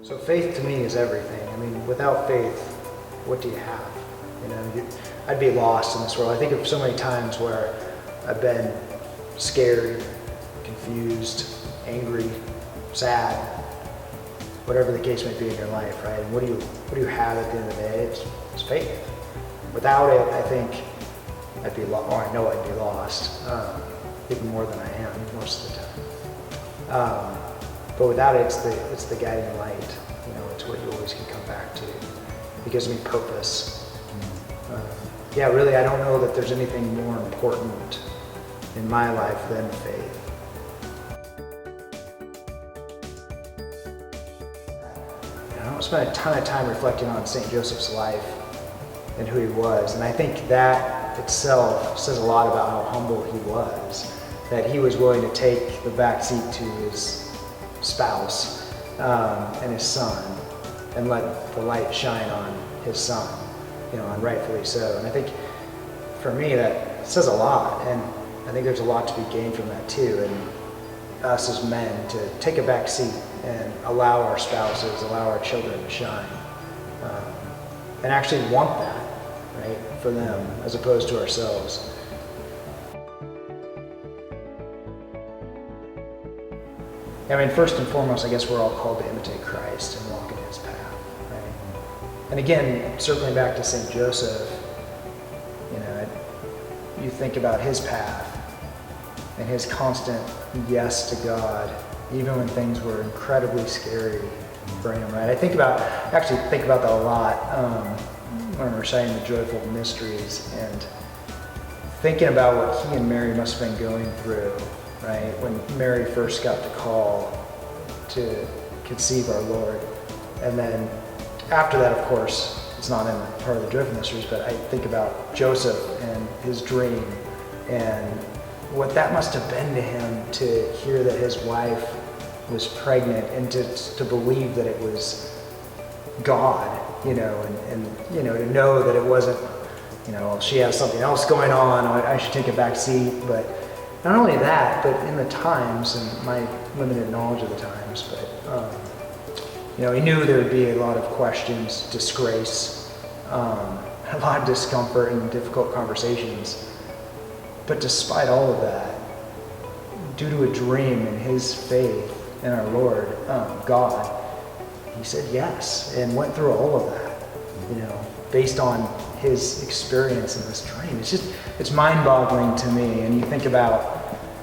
So faith to me is everything. I mean, without faith, what do you have? I'd be lost in this world. I think of so many times where I've been scared, confused, angry, sad, whatever the case may be in your life, right? And what do you have at the end of the day? It's faith. Without it, I think I'd be lost, or I know I'd be lost, even more than I am most of the time. But without it, it's the guiding light. It's what you always can come back to. It gives me purpose. Really, I don't know that there's anything more important in my life than faith. I spent a ton of time reflecting on St. Joseph's life and who he was, and I think that itself says a lot about how humble he was, that he was willing to take the back seat to his spouse and his son and let the light shine on his son, and rightfully so. And I think for me that says a lot, and I think there's a lot to be gained from that too, and us as men to take a back seat and allow our spouses, allow our children to shine, and actually want that, right, for them as opposed to ourselves. First and foremost, I guess we're all called to imitate Christ and walk in his path, right? And again, circling back to St. Joseph, you think about his path and his constant yes to God, even when things were incredibly scary for him, right? I think about that a lot when we're reciting the joyful mysteries and thinking about what he and Mary must have been going through, right? When Mary first got the call to conceive our Lord. And then after that, of course, it's not in part of the joyful mysteries, but I think about Joseph and his dream and what that must have been to him to hear that his wife was pregnant and to believe that it was God, and to know that it wasn't, she has something else going on, I should take a back seat. But not only that, but in the times, and my limited knowledge of the times, but he knew there would be a lot of questions, disgrace, a lot of discomfort and difficult conversations. But despite all of that, due to a dream and his faith in our Lord, God, he said yes and went through all of that, based on his experience in this dream. It's mind-boggling to me. And you think about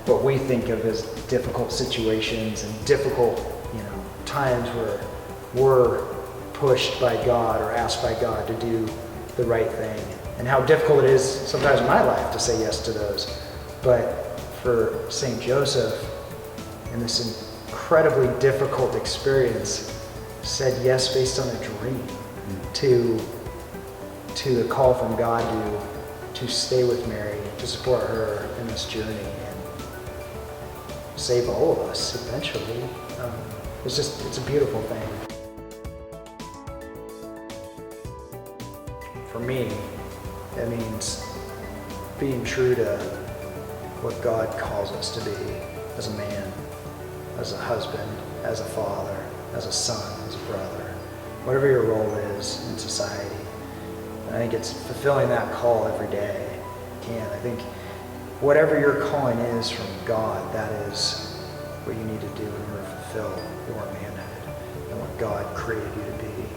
what we think of as difficult situations and difficult, times where we're pushed by God or asked by God to do the right thing, and how difficult it is sometimes in my life to say yes to those. But for St. Joseph, in this incredibly difficult experience, said yes based on a dream to the call from God to stay with Mary, to support her in this journey and save all of us eventually. It's a beautiful thing. For me, it means being true to what God calls us to be as a man, as a husband, as a father, as a son, as a brother, whatever your role is in society. And I think it's fulfilling that call every day. I think whatever your calling is from God, that is what you need to do in order to fulfill your manhood and what God created you to be.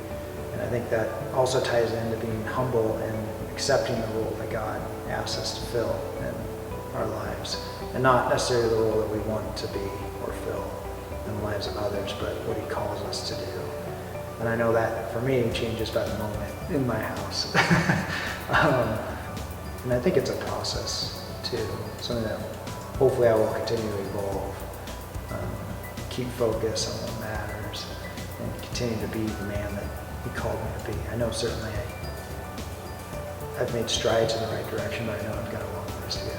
And I think that also ties into being humble and accepting the role that God asks us to fill in our lives, and not necessarily the role that we want to be or fill in the lives of others, but what he calls us to do. And I know that for me changes by the moment in my house. And I think it's a process too, something that hopefully I will continue to evolve, keep focus on what matters, and continue to be the man that he called me to be. I know certainly I've made strides in the right direction, but I know I've got a long ways to go.